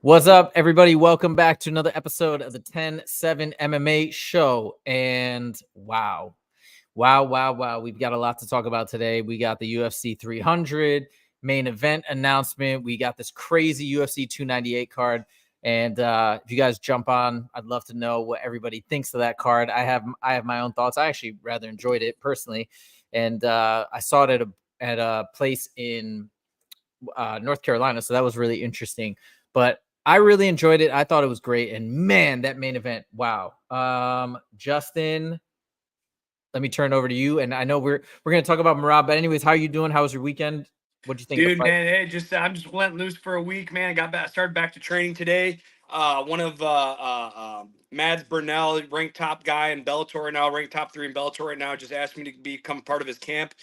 What's up, everybody? Welcome back to another episode of the 10-7 MMA Show. And wow. We've got a lot to talk about today. We got the UFC 300 main event announcement. We got this crazy UFC 298 card. And if you guys jump on, I'd love to know what everybody thinks of that card. I have my own thoughts. I actually rather enjoyed it personally. And I saw it at a place in North Carolina, so that was really interesting. But I really enjoyed it. I thought it was great. And man, that main event, wow. Justin, let me turn over to you. And I know we're gonna talk about Merab, but anyways, how are you doing? How was your weekend? What'd you think? Dude, man, hey, I'm just letting loose for a week, man. Started back to training today. One of Mads Burnell, ranked top guy in Bellator now, ranked top 3 in Bellator right now, just asked me to become part of his camp.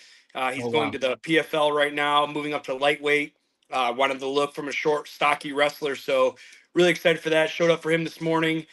He's going to the PFL right now, moving up to lightweight. Wanted to look from a short, stocky wrestler, so really excited for that. Showed up for him this morning,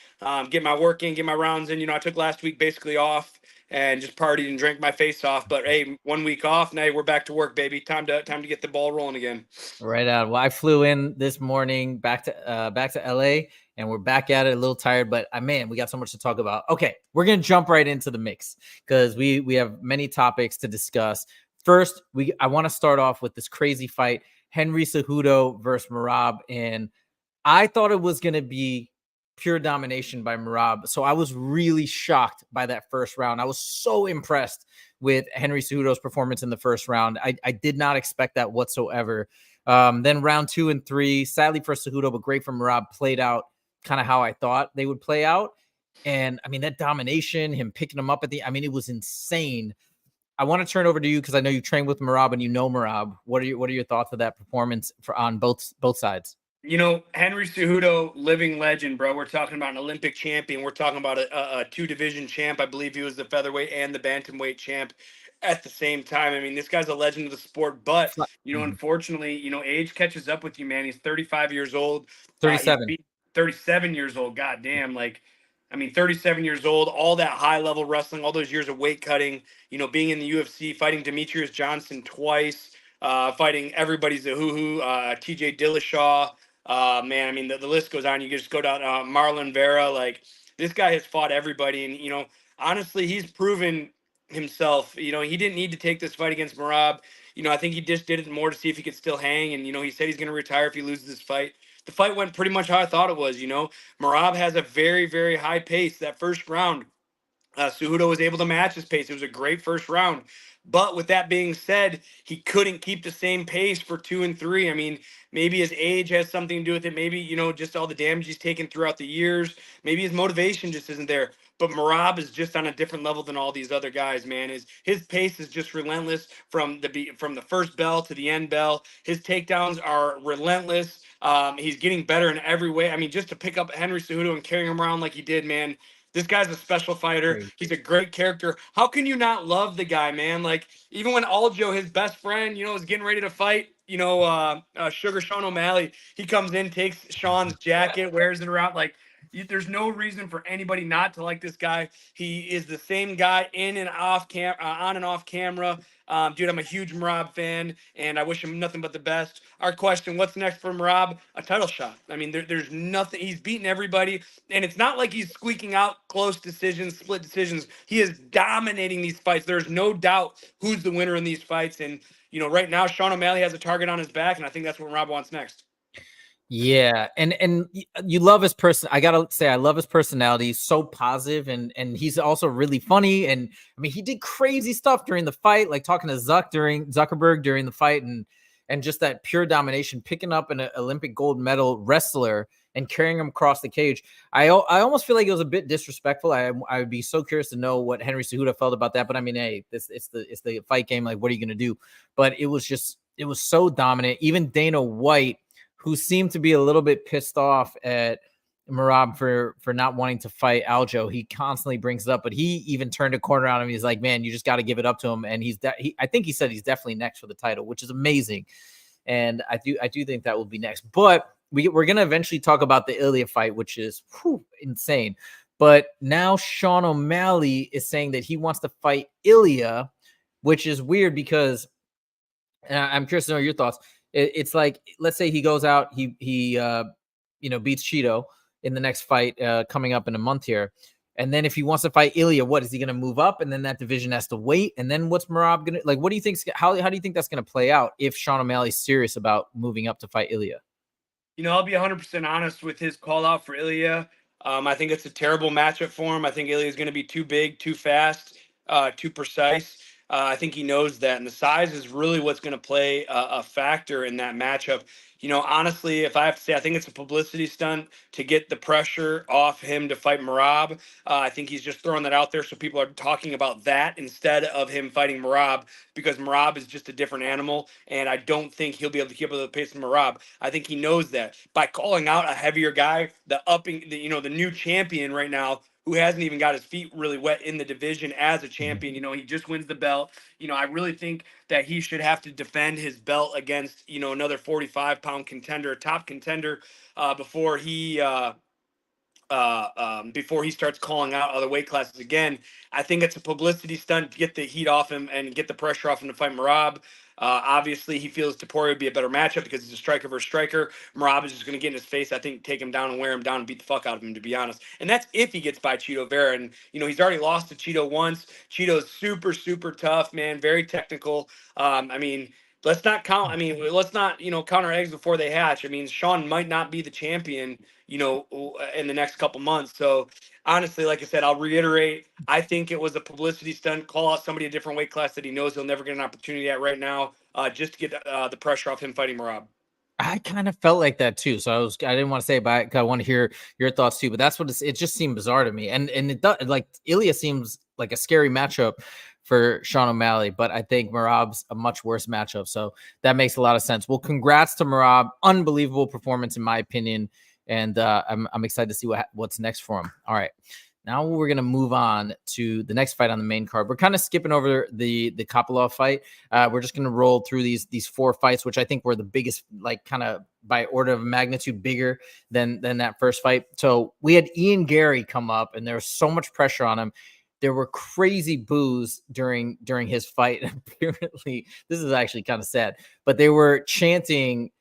get my work in, get my rounds in. I took last week basically off and just partied and drank my face off. But hey, 1 week off, now we're back to work, baby. Time to get the ball rolling again. Right on. Well, I flew in this morning back to LA, and we're back at it. A little tired, but man, we got so much to talk about. Okay, we're gonna jump right into the mix because we have many topics to discuss. First, I want to start off with this crazy fight, Henry Cejudo versus Merab, and I thought it was gonna be pure domination by Merab. So I was really shocked by that first round. I was so impressed with Henry Cejudo's performance in the first round. I did not expect that whatsoever. Then round 2 and 3, sadly for Cejudo, but great for Merab, played out kind of how I thought they would play out. And I mean, that domination, him picking him up it was insane. I want to turn over to you because I know you trained with Merab and you know Merab. What are your thoughts of that performance on both sides? Henry Cejudo, living legend, bro. We're talking about an Olympic champion. We're talking about a 2-division champ. I believe he was the featherweight and the bantamweight champ at the same time. I mean, this guy's a legend of the sport. But, unfortunately, age catches up with you, man. He's 35 years old. 37. 37 years old. God damn. 37 years old, all that high level wrestling, all those years of weight cutting, being in the UFC, fighting Demetrius Johnson twice, fighting everybody's a hoo-hoo, TJ Dillashaw. Man, I mean, the list goes on. You just go down Marlon Vera. Like, this guy has fought everybody. And, honestly, he's proven himself. He didn't need to take this fight against Merab. I think he just did it more to see if he could still hang. And, he said he's going to retire if he loses this fight. The fight went pretty much how I thought it was. Merab has a very, very high pace. That first round, Cejudo was able to match his pace. It was a great first round. But with that being said, he couldn't keep the same pace for 2 and 3. I mean, maybe his age has something to do with it. Maybe, just all the damage he's taken throughout the years. Maybe his motivation just isn't there. But Merab is just on a different level than all these other guys, man. His pace is just relentless from the first bell to the end bell. His takedowns are relentless. He's getting better in every way. I mean, just to pick up Henry Cejudo and carry him around like he did, man. This guy's a special fighter. He's a great character. How can you not love the guy, man? Like, even when Aljo, his best friend, is getting ready to fight, Sugar Sean O'Malley, he comes in, takes Sean's jacket, wears it around. Like, there's no reason for anybody not to like this guy. He is the same guy on and off camera. Dude, I'm a huge Merab fan, and I wish him nothing but the best. Our question, what's next for Merab? A title shot. I mean, there's nothing. He's beaten everybody, and it's not like he's squeaking out close decisions, split decisions. He is dominating these fights. There's no doubt who's the winner in these fights, and, right now, Sean O'Malley has a target on his back, and I think that's what Merab wants next. Yeah, and you love his person. I gotta say, I love his personality. He's so positive, and he's also really funny. And I mean, he did crazy stuff during the fight, like talking to Zuckerberg during the fight, and just that pure domination, picking up an Olympic gold medal wrestler and carrying him across the cage. I almost feel like it was a bit disrespectful. I would be so curious to know what Henry Cejudo felt about that. But I mean, hey, it's the fight game. Like, what are you gonna do? But it was so dominant. Even Dana White, who seemed to be a little bit pissed off at Merab for not wanting to fight Aljo. He constantly brings it up, but he even turned a corner on him. He's like, man, you just got to give it up to him. And I think he said he's definitely next for the title, which is amazing. And I do think that will be next. But we're going to eventually talk about the Ilya fight, which is insane. But now Sean O'Malley is saying that he wants to fight Ilya, which is weird because I'm curious to know your thoughts. It's like, let's say he goes out, he beats Cheeto in the next fight coming up in a month here. And then if he wants to fight Ilya, what is he going to move up? And then that division has to wait. And then what's Merab going to like? What do you think? How do you think that's going to play out if Sean O'Malley's serious about moving up to fight Ilya? I'll be 100% honest with his call out for Ilya. I think it's a terrible matchup for him. I think Ilya is going to be too big, too fast, too precise. I think he knows that, and the size is really what's going to play a factor in that matchup. Honestly, if I have to say, I think it's a publicity stunt to get the pressure off him to fight Merab. I think he's just throwing that out there so people are talking about that instead of him fighting Merab, because Merab is just a different animal, and I don't think he'll be able to keep up with the pace of Merab. I think he knows that by calling out a heavier guy, the new champion right now, who hasn't even got his feet really wet in the division as a champion. He just wins the belt. I really think that he should have to defend his belt against, another 45-pound contender, top contender, before he starts calling out other weight classes again. I think it's a publicity stunt to get the heat off him and get the pressure off him to fight Merab. Obviously, he feels Topuria would be a better matchup because he's a striker versus striker. Merab is just going to get in his face, I think, take him down and wear him down and beat the fuck out of him, to be honest. And that's if he gets by Cheeto Vera. And, he's already lost to Cheeto once. Cheeto's super, super tough, man, very technical. Let's not count. Let's not, count our eggs before they hatch. Sean might not be the champion, in the next couple months. So honestly, like I said, I'll reiterate, I think it was a publicity stunt. Call out somebody a different weight class that he knows he'll never get an opportunity at right now, just to get the pressure off him fighting Merab. I kind of felt like that too. So I didn't want to say it, but I want to hear your thoughts too. But that's what it just seemed bizarre to me. And it does, like, Ilya seems like a scary matchup for Sean O'Malley, but I think Merab's a much worse matchup. So that makes a lot of sense. Well, congrats to Merab. Unbelievable performance, in my opinion. And I'm excited to see what's next for him. All right. Now we're going to move on to the next fight on the main card. We're kind of skipping over the Kopylov fight. We're just going to roll through these four fights, which I think were the biggest, like, kind of by order of magnitude bigger than that first fight. So we had Ian Garry come up, and there was so much pressure on him. There were crazy boos during his fight. Apparently, this is actually kind of sad, but they were chanting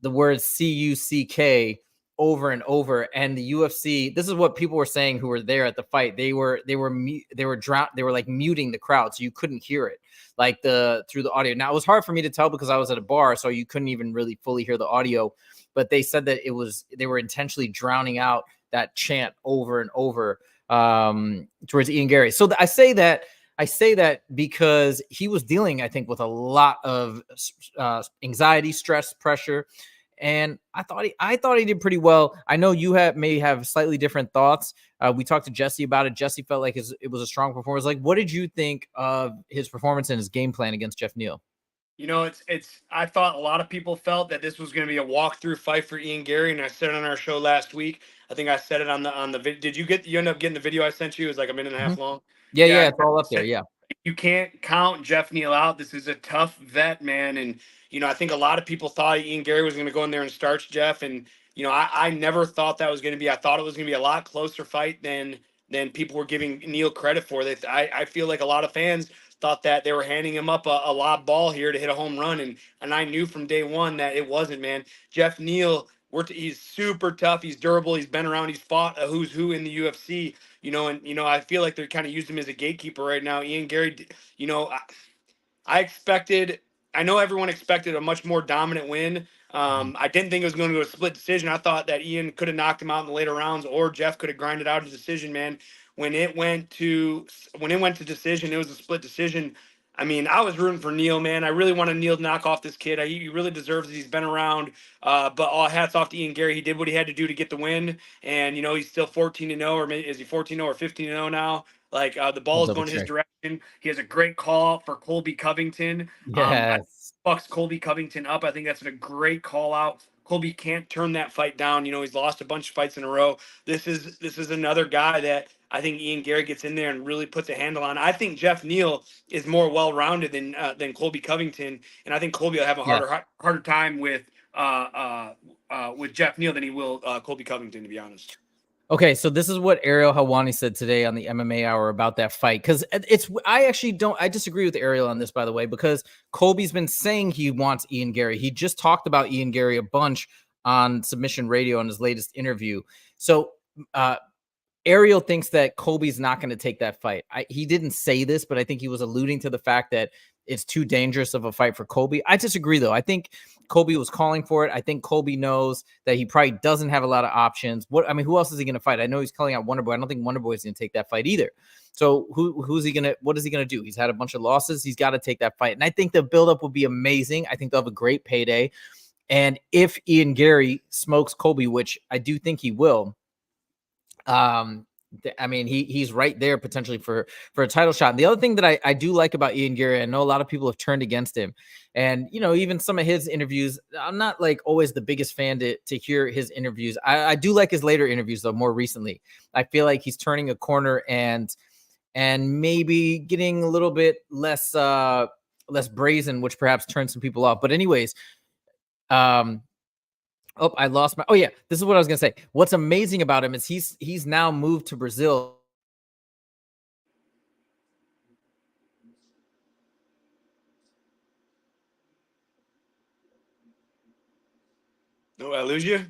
the word CUCK over and over. And the UFC, this is what people were saying who were there at the fight. They were like muting the crowd, so you couldn't hear it, like through the audio. Now, it was hard for me to tell because I was at a bar, so you couldn't even really fully hear the audio. But they said that they were intentionally drowning out that chant over and over towards Ian Garry. So I say that because he was dealing, I think, with a lot of anxiety, stress, pressure. And I thought he did pretty well. I know you may have slightly different thoughts. We talked to Jesse about it. Jesse felt like it was a strong performance. Like, what did you think of his performance and his game plan against Jeff Neal? I thought a lot of people felt that this was going to be a walkthrough fight for Ian Garry, and I said it on our show last week. I think I said it on the video. Did you end up getting the video I sent you? It was like a minute and a half long. Yeah, it's all up there. Yeah. You can't count Jeff Neal out. This is a tough vet, man. And, I think a lot of people thought Ian Garry was going to go in there and starch Jeff. And, I never thought that was going to be. I thought it was going to be a lot closer fight than people were giving Neal credit for. I feel like a lot of fans thought that they were handing him up a lob ball here to hit a home run. And I knew from day one that it wasn't, man. Jeff Neal, he's super tough. He's durable. He's been around. He's fought a who's who in the UFC. I feel like they're kind of using him as a gatekeeper right now. Ian Garry, I know everyone expected a much more dominant win. I didn't think it was going to go to a split decision. I thought that Ian could have knocked him out in the later rounds, or Jeff could have grinded out a decision, man. When it went to decision, it was a split decision. I was rooting for Neal, man. I really wanted Neal to knock off this kid. He really deserves it. He's been around. But all hats off to Ian Garry. He did what he had to do to get the win. And, he's still 14-0, or maybe is he 14-0 or 15-0 now? Like, the ball is going his direction. He has a great call for Colby Covington. Yes. Fucks Colby Covington up. I think that's a great call out. Colby can't turn that fight down. He's lost a bunch of fights in a row. This is another guy that I think Ian Garry gets in there and really puts a handle on. I think Jeff Neal is more well-rounded than Colby Covington, and I think Colby will have a harder time with Jeff Neal than he will Colby Covington, to be honest. Okay, so this is what Ariel Helwani said today on the MMA Hour about that fight. Because I disagree with Ariel on this, by the way, because Colby's been saying he wants Ian Garry. He just talked about Ian Garry a bunch on Submission Radio on his latest interview. So Ariel thinks that Colby's not going to take that fight. He didn't say this, but I think he was alluding to the fact that it's too dangerous of a fight for Colby. I disagree, though. I think Colby was calling for it. I think Colby knows that he probably doesn't have a lot of options. Who else is he going to fight? I know he's calling out Wonderboy. I don't think Wonderboy is going to take that fight either. So who's he going to, what is he going to do? He's had a bunch of losses. He's got to take that fight. And I think the buildup will be amazing. I think they'll have a great payday. And if Ian Garry smokes Colby, which I do think he will, I mean, he's right there potentially for a title shot. And the other thing that I do like about Ian Garry, I know a lot of people have turned against him, and even some of his interviews, I'm not like always the biggest fan to hear his interviews. I do like his later interviews though. More recently, I feel like he's turning a corner and maybe getting a little bit less brazen, which perhaps turns some people off. But anyways, oh, I lost my. Oh yeah, this is what I was gonna say. What's amazing about him is he's now moved to Brazil. Oh, I lose you.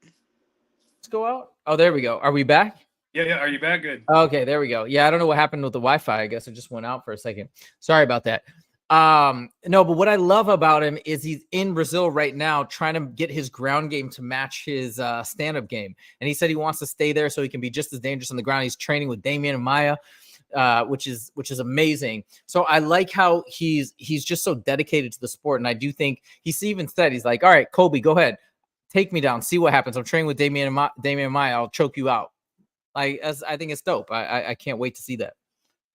Let's go out. Oh, there we go. Are we back? Yeah. Are you back? Good. Okay, there we go. Yeah, I don't know what happened with the Wi-Fi. I guess it just went out for a second. Sorry about that. No, but what I love about him is he's in Brazil right now trying to get his ground game to match his stand-up game. And he said he wants to stay there so he can be just as dangerous on the ground. He's training with Damian and Maya, which is amazing. So I like how he's just so dedicated to the sport. And I do think he's even said, he's like, all right, Colby, go ahead. Take me down. See what happens. I'm training with Damian and Maya. I'll choke you out. I think it's dope. I can't wait to see that.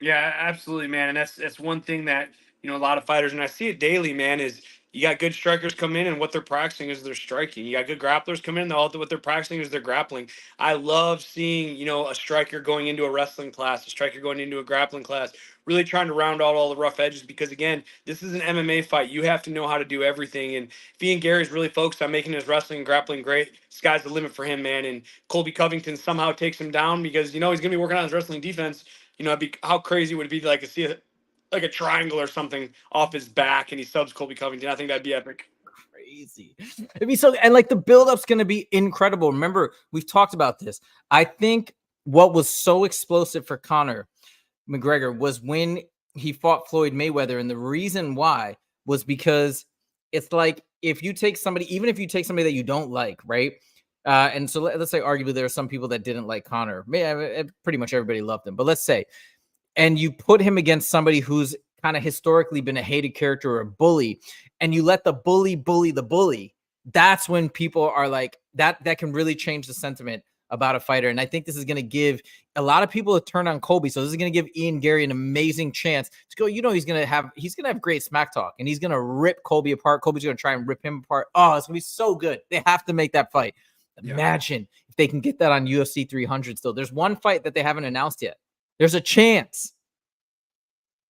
Yeah, absolutely, man. And that's one thing that a lot of fighters, and I see it daily, man, is you got good strikers come in and what they're practicing is their striking. You got good grapplers come in, what they're practicing is their grappling. I love seeing, a striker going into a wrestling class, a striker going into a grappling class, really trying to round out all the rough edges because again, this is an MMA fight. You have to know how to do everything. And if Ian Gary's really focused on making his wrestling and grappling great, sky's the limit for him, man. And Colby Covington somehow takes him down because he's gonna be working on his wrestling defense. How crazy would it be to like see like a triangle or something off his back and he subs Colby Covington? I think that'd be epic. Crazy. It'd be so, and like the build-up's going to be incredible. Remember, we've talked about this. I think what was so explosive for Conor McGregor was when he fought Floyd Mayweather. And the reason why was because it's like, if you take somebody, even if you take somebody that you don't like, right? And so let's say arguably there are some people that didn't like Conor. Pretty much everybody loved him. But let's say, and you put him against somebody who's kind of historically been a hated character or a bully, and you let the bully the bully, that's when people are like, that can really change the sentiment about a fighter. And I think this is going to give a lot of people a turn on Colby. So this is going to give Ian Garry an amazing chance to go, he's going to have great smack talk and he's going to rip Colby apart. Colby's going to try and rip him apart. Oh, it's going to be so good. They have to make that fight. Imagine if they can get that on UFC 300 still. There's one fight that they haven't announced yet. There's a chance.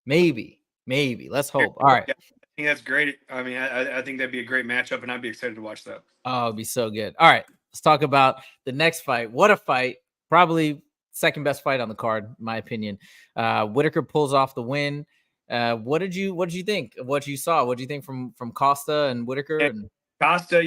Maybe. Let's hope. All right. I think that's great. I mean, I think that'd be a great matchup, and I'd be excited to watch that. Oh, it'd be so good. All right. Let's talk about the next fight. What a fight. Probably second best fight on the card, in my opinion. Whitaker pulls off the win. What did you think of what you saw? What do you think from Costa and Whitaker? And Costa,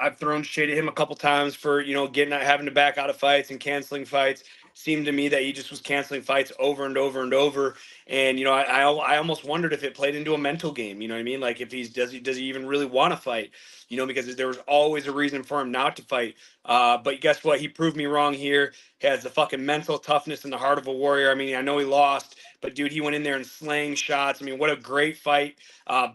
I've thrown shade at him a couple times for, having to back out of fights and canceling fights. Seemed to me that he just was canceling fights over and over and over. And, I almost wondered if it played into a mental game. You know what I mean? Like if does he even really want to fight? Because there was always a reason for him not to fight. But guess what? He proved me wrong here. He has the fucking mental toughness and the heart of a warrior. I mean, I know he lost, but dude, he went in there and slaying shots. I mean, what a great fight.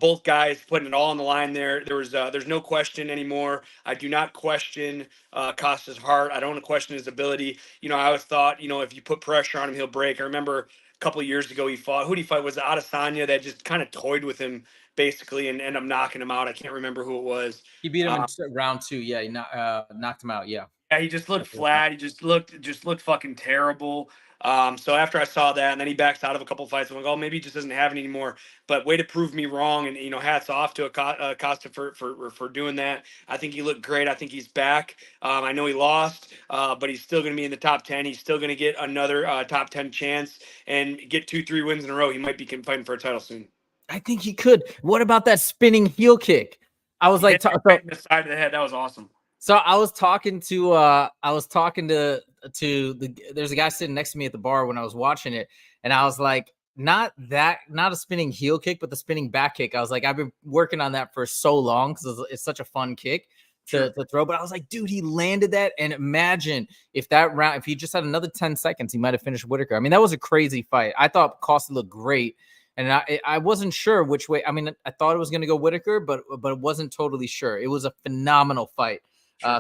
Both guys putting it all on the line there. There's no question anymore. I do not question Costa's heart. I don't question his ability. I always thought, if you put pressure on him, he'll break. I remember a couple of years ago, who did he fight? Was it Adesanya that just kind of toyed with him basically and ended up knocking him out? I can't remember who it was. He beat him in round 2. Yeah, he knocked him out. Yeah. Yeah, he just looked flat. He just looked fucking terrible. So after I saw that, and then he backs out of a couple of fights, I'm like, oh, maybe he just doesn't have it anymore. But way to prove me wrong, and hats off to Costa for doing that. I think he looked great. I think he's back. I know he lost, but he's still going to be in the top 10. He's still going to get another top 10 chance and get 2-3 wins in a row. He might be fighting for a title soon. I think he could. What about that spinning heel kick? I was He like, hit him right in the side of the head. That was awesome. so I was talking to there's a guy sitting next to me at the bar when I was watching it, and I was like, not a spinning heel kick, but the spinning back kick. I was like, I've been working on that for so long because it's such a fun kick to throw. But I was like, dude, he landed that, and imagine if he just had another 10 seconds, he might have finished Whitaker. I mean, that was a crazy fight. I thought Costa looked great. And I wasn't sure which way. I mean, I thought it was going to go Whitaker, but it wasn't totally sure. It was a phenomenal fight.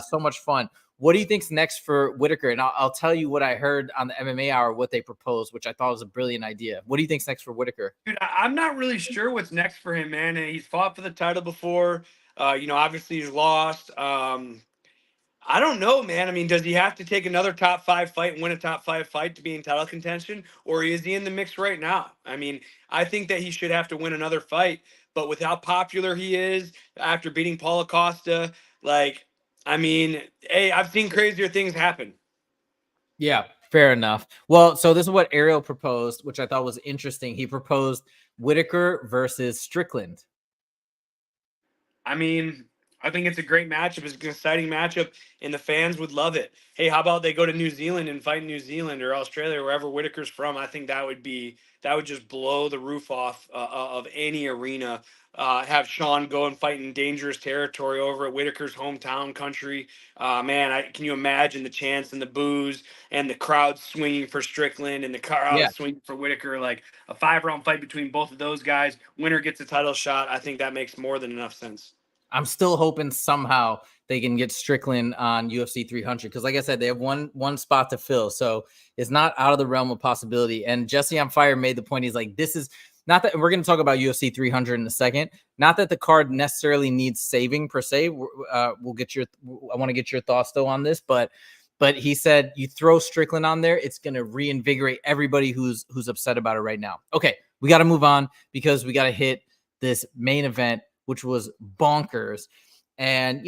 So much fun. What do you think's next for Whitaker? And I'll tell you what I heard on the MMA Hour, what they proposed, which I thought was a brilliant idea. What do you think's next for Whitaker? Dude, I'm not really sure what's next for him, man. He's fought for the title before. Obviously he's lost. I don't know, man. I mean, does he have to take another top 5 fight and win a top 5 fight to be in title contention, or is he in the mix right now? I mean, I think that he should have to win another fight, but with how popular he is after beating Paulo Costa, like, I mean, hey, I've seen crazier things happen. Yeah, fair enough. Well, so this is what Ariel proposed, which I thought was interesting. He proposed Whitaker versus Strickland. I mean, I think it's a great matchup. It's an exciting matchup, and the fans would love it. Hey, how about they go to New Zealand and fight in New Zealand or Australia, or wherever Whitaker's from? I think that would just blow the roof off of any arena. Have Sean go and fight in dangerous territory over at Whitaker's hometown country. Man, can you imagine the chants and the boos and the crowd swinging for Strickland and the crowd Yeah. swinging for Whitaker? Like a 5-round fight between both of those guys. Winner gets a title shot. I think that makes more than enough sense. I'm still hoping somehow they can get Strickland on UFC 300 because, like I said, they have one spot to fill, so it's not out of the realm of possibility. And Jesse on Fire made the point. He's like, this is not that we're going to talk about UFC 300 in a second. Not that the card necessarily needs saving per se. I want to get your thoughts though on this, but he said you throw Strickland on there, it's going to reinvigorate everybody who's upset about it right now. Okay, we got to move on because we got to hit this main event, which was bonkers. And,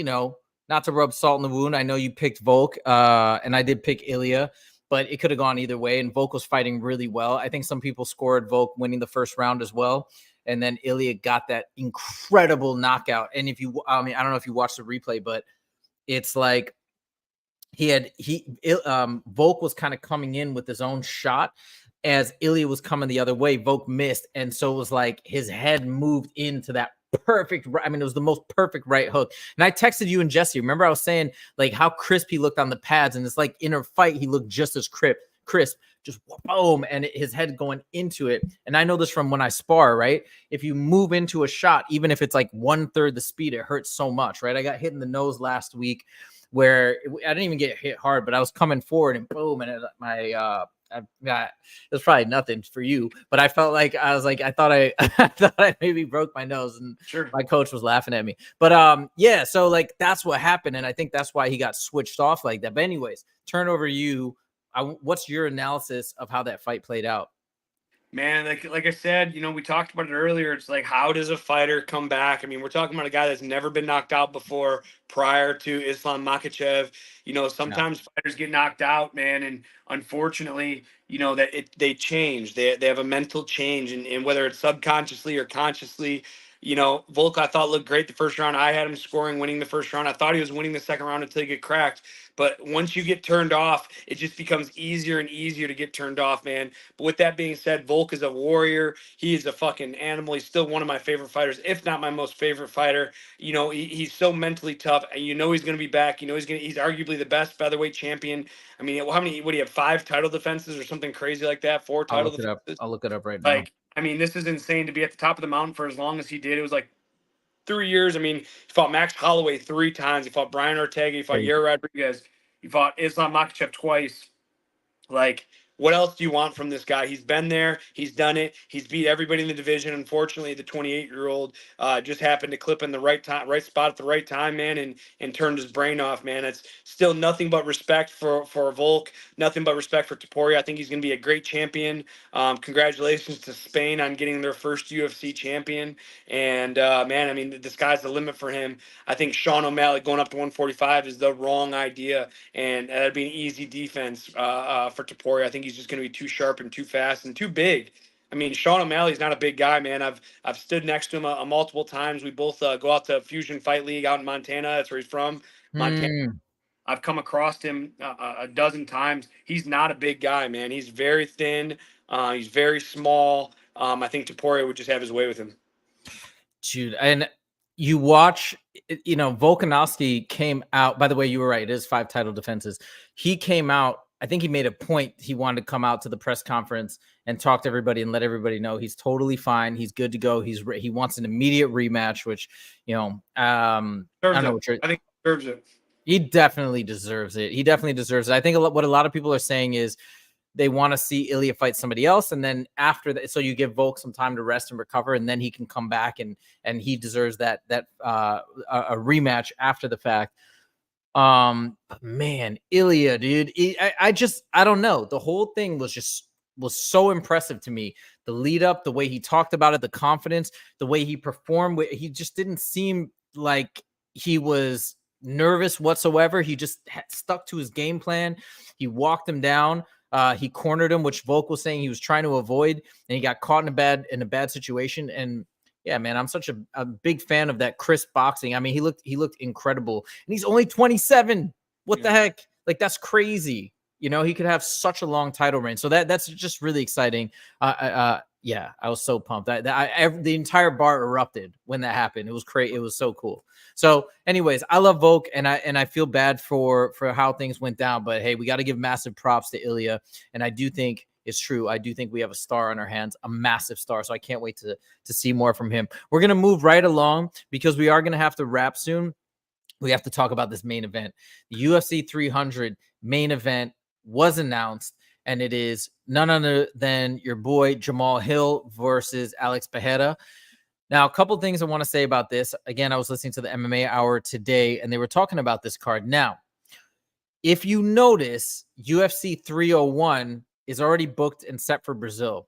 not to rub salt in the wound, I know you picked Volk, and I did pick Ilya, but it could have gone either way. And Volk was fighting really well. I think some people scored Volk winning the first round as well. And then Ilya got that incredible knockout. And I don't know if you watched the replay, but it's like Volk was kind of coming in with his own shot as Ilya was coming the other way. Volk missed, and so it was like his head moved into that perfect. I mean, it was the most perfect right hook. And I texted you and Jesse. Remember, I was saying like how crisp he looked on the pads, and it's like in a fight he looked just as crisp. Just boom, and his head going into it. And I know this from when I spar, right? If you move into a shot, even if it's like 1/3 the speed, it hurts so much, right? I got hit in the nose last week where I didn't even get hit hard, but I was coming forward and boom, and it was probably nothing for you, but I felt like I thought I maybe broke my nose, and Sure. my coach was laughing at me. But yeah, so like that's what happened, and I think that's why he got switched off like that. But anyways, turn over you. What's your analysis of how that fight played out? Man, like I said, we talked about it earlier. It's like, how does a fighter come back? I mean, we're talking about a guy that's never been knocked out before prior to Islam Makhachev. Yeah. Sometimes fighters get knocked out, man, and unfortunately, they change. They have a mental change, and whether it's subconsciously or consciously. Volk I thought looked great the first round. I had him scoring, winning the first round. I thought he was winning the second round until he get cracked. But once you get turned off, it just becomes easier and easier to get turned off, man. But with that being said, Volk is a warrior. He is a fucking animal. He's still one of my favorite fighters, if not my most favorite fighter. He's so mentally tough, and he's going to be back. He's arguably the best featherweight champion. I mean, how many? What do you have? 5 title defenses or something crazy like that? 4 I'll title look it up. defenses. I'll look it up right now. Like, I mean, this is insane to be at the top of the mountain for as long as he did. It was like 3 years. I mean, he fought Max Holloway 3 times. He fought Brian Ortega. He fought Crazy. Yair Rodriguez. He fought Islam Makhachev twice. Like, what else do you want from this guy? He's been there. He's done it. He's beat everybody in the division. Unfortunately, the 28-year-old just happened to clip in the right time, right spot at the right time, man, and turned his brain off, man. It's still nothing but respect for Volk. Nothing but respect for Topuria. I think he's going to be a great champion. Congratulations to Spain on getting their first UFC champion. And, man, I mean, the sky's the limit for him. I think Sean O'Malley going up to 145 is the wrong idea, and that'd be an easy defense for Topuria. I think he's just going to be too sharp and too fast and too big. I mean, Sean O'Malley's not a big guy, man. I've stood next to him multiple times. We both go out to Fusion Fight League out in Montana. That's where he's from, Montana. Hmm. I've come across him a dozen times. He's not a big guy, man. He's very thin. He's very small. I think Taporia would just have his way with him. Dude, and you watch, you know, Volkanovski came out. By the way, you were right. It is 5 title defenses. He came out. I think he made a point. He wanted to come out to the press conference and talk to everybody and let everybody know he's totally fine. He's good to go. He wants an immediate rematch, which, you know, I don't know. I think he deserves it. He definitely deserves it. He definitely deserves it. I think what a lot of people are saying is they want to see Ilya fight somebody else, and then after that, so you give Volk some time to rest and recover, and then he can come back and he deserves that a rematch after the fact. Man, Ilya, dude, I don't know. The whole thing was so impressive to me. The lead up, the way he talked about it, the confidence, the way he performed. He just didn't seem like he was nervous whatsoever. He just stuck to his game plan. He walked him down. He cornered him, which Volk was saying he was trying to avoid, and he got caught in a bad situation. And yeah, man, I'm such a big fan of that crisp boxing. I mean, he looked incredible, and he's only 27. What the heck? Like, that's crazy. You know, he could have such a long title reign. So that's just really exciting. Yeah, I was so pumped. The entire bar erupted when that happened. It was crazy. It was so cool. So, anyways, I love Volk, and I feel bad for how things went down. But hey, we got to give massive props to Ilya, and I do think it's true. I do think we have a star on our hands, a massive star. So I can't wait to see more from him. We're gonna move right along because we are gonna have to wrap soon. We have to talk about this main event. The UFC 300 main event was announced, and it is none other than your boy Jamal Hill versus Alex Pereira. Now, a couple things I want to say about this. Again, I was listening to the MMA Hour today, and they were talking about this card. Now, if you notice, UFC 301 is already booked and set for Brazil.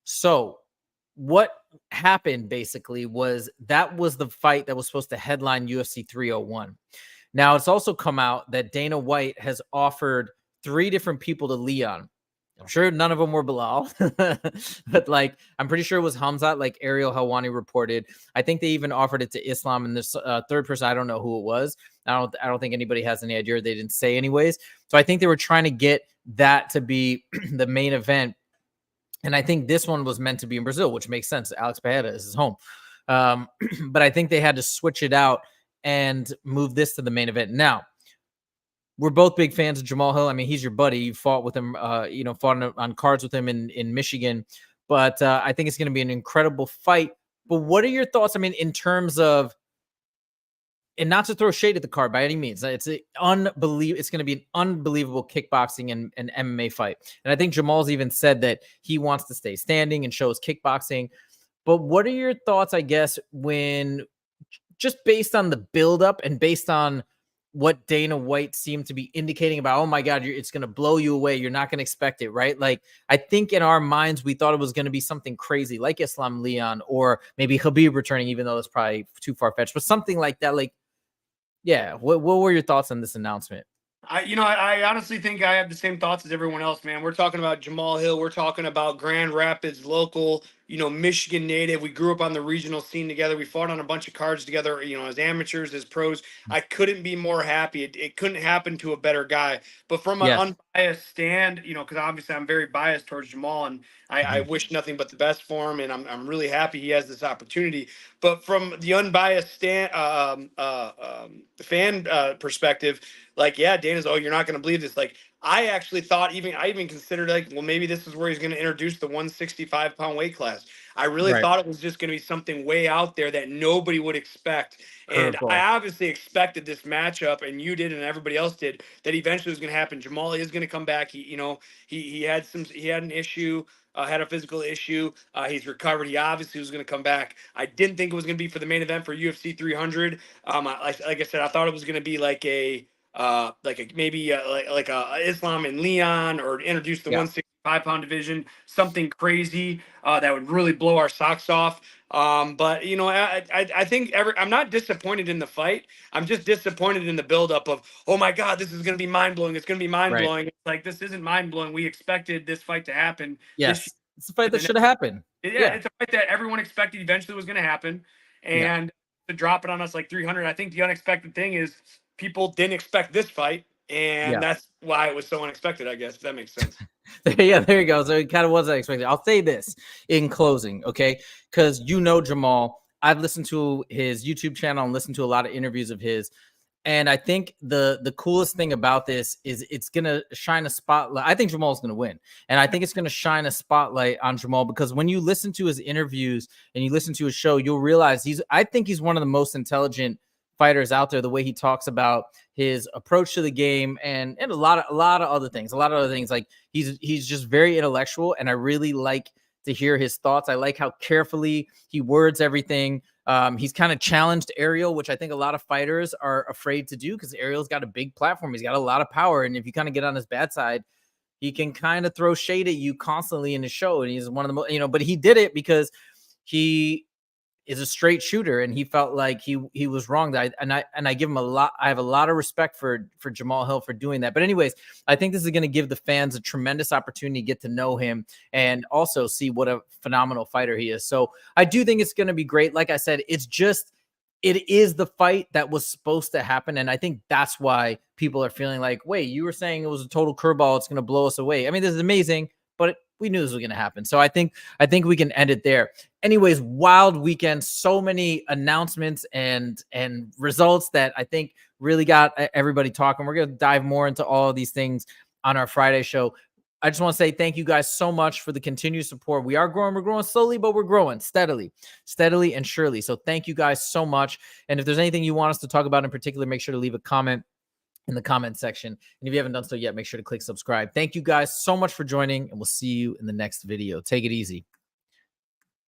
So what happened basically was that was the fight that was supposed to headline UFC 301. Now, it's also come out that Dana White has offered 3 different people to Leon. I'm sure none of them were Bilal, but like, I'm pretty sure it was Hamzat, like Ariel Helwani reported. I think they even offered it to Islam, and this third person, I don't know who it was. I don't think anybody has any idea. They didn't say anyways. So I think they were trying to get that to be the main event. And I think this one was meant to be in Brazil, which makes sense. Alex Pereira is his home. But I think they had to switch it out and move this to the main event. Now, we're both big fans of Jamal Hill. I mean, he's your buddy. You fought with him, fought on cards with him in Michigan. But I think it's going to be an incredible fight. But what are your thoughts? I mean, in terms of, and not to throw shade at the card by any means, it's It's going to be an unbelievable kickboxing and MMA fight. And I think Jamal's even said that he wants to stay standing and show his kickboxing. But what are your thoughts, I guess, when just based on the buildup and based on what Dana White seemed to be indicating about, oh my God, it's going to blow you away. You're not going to expect it, right? Like, I think in our minds, we thought it was going to be something crazy like Islam Leon or maybe Khabib returning, even though it's probably too far-fetched, but something like that. Like, yeah. What were your thoughts on this announcement? I honestly think I have the same thoughts as everyone else, man. We're talking about Jamal Hill. We're talking about Grand Rapids, local, Michigan native. We grew up on the regional scene together. We fought on a bunch of cards together, as amateurs, as pros. I couldn't be more happy. It couldn't happen to a better guy. But from an Yes. unbiased stand, because obviously I'm very biased towards Jamal, and I wish nothing but the best for him, and I'm really happy he has this opportunity. But from the unbiased stand, fan perspective, like, yeah, Dana's, oh, you're not going to believe this. Like, I actually thought, I even considered, like, well, maybe this is where he's going to introduce the 165-pound weight class. I really Right. thought it was just going to be something way out there that nobody would expect. And I Curveball. obviously expected this matchup, and you did, and everybody else did, that eventually was going to happen. Jamal is going to come back. He had an issue. Had a physical issue. He's recovered. He obviously was going to come back. I didn't think it was going to be for the main event for UFC 300. Like I said, I thought it was going to be like maybe like a Islam and Leon, or introduce the Yeah. 165-pound division, something crazy that would really blow our socks off. But I think I'm not disappointed in the fight. I'm just disappointed in the buildup of, oh my God, this is going to be mind blowing. It's going to be mind Right. blowing. It's like, this isn't mind blowing. We expected this fight to happen this Yes. year. It's the fight that should have happened. Yeah, it's a fight that everyone expected eventually was going to happen, and to drop it on us like 300. I think the unexpected thing is people didn't expect this fight, and that's why it was so unexpected, I guess, if that makes sense. Yeah, there you go. So it kind of wasn't expected. I'll say this in closing, okay? Because Jamal, I've listened to his YouTube channel and listened to a lot of interviews of his. And I think the coolest thing about this is it's going to shine a spotlight. I think Jamal's going to win. And I think it's going to shine a spotlight on Jamal, because when you listen to his interviews and you listen to his show, you'll realize I think he's one of the most intelligent fighters out there. The way he talks about his approach to the game and a lot of other things, like he's just very intellectual. And I really like to hear his thoughts. I like how carefully he words everything. He's kind of challenged Ariel, which I think a lot of fighters are afraid to do, because Ariel's got a big platform. He's got a lot of power. And if you kind of get on his bad side, he can kind of throw shade at you constantly in the show. And he's one of the most, but he did it because he is a straight shooter, and he felt like he was wrong. I give him a lot. I have a lot of respect for Jamal Hill for doing that. But anyways, I think this is going to give the fans a tremendous opportunity to get to know him and also see what a phenomenal fighter he is. So I do think it's going to be great. Like I said, it is the fight that was supposed to happen. And I think that's why people are feeling like, wait, you were saying it was a total curveball. It's going to blow us away. I mean, this is amazing, but we knew this was going to happen. So I think we can end it there. Anyways, wild weekend, so many announcements and results that I think really got everybody talking. We're going to dive more into all of these things on our Friday show. I just want to say thank you guys so much for the continued support. We are growing. We're growing slowly, but we're growing steadily and surely. So thank you guys so much. And if there's anything you want us to talk about in particular, make sure to leave a comment in the comment section. And if you haven't done so yet, make sure to click subscribe. Thank you guys so much for joining, and we'll see you in the next video. Take it easy.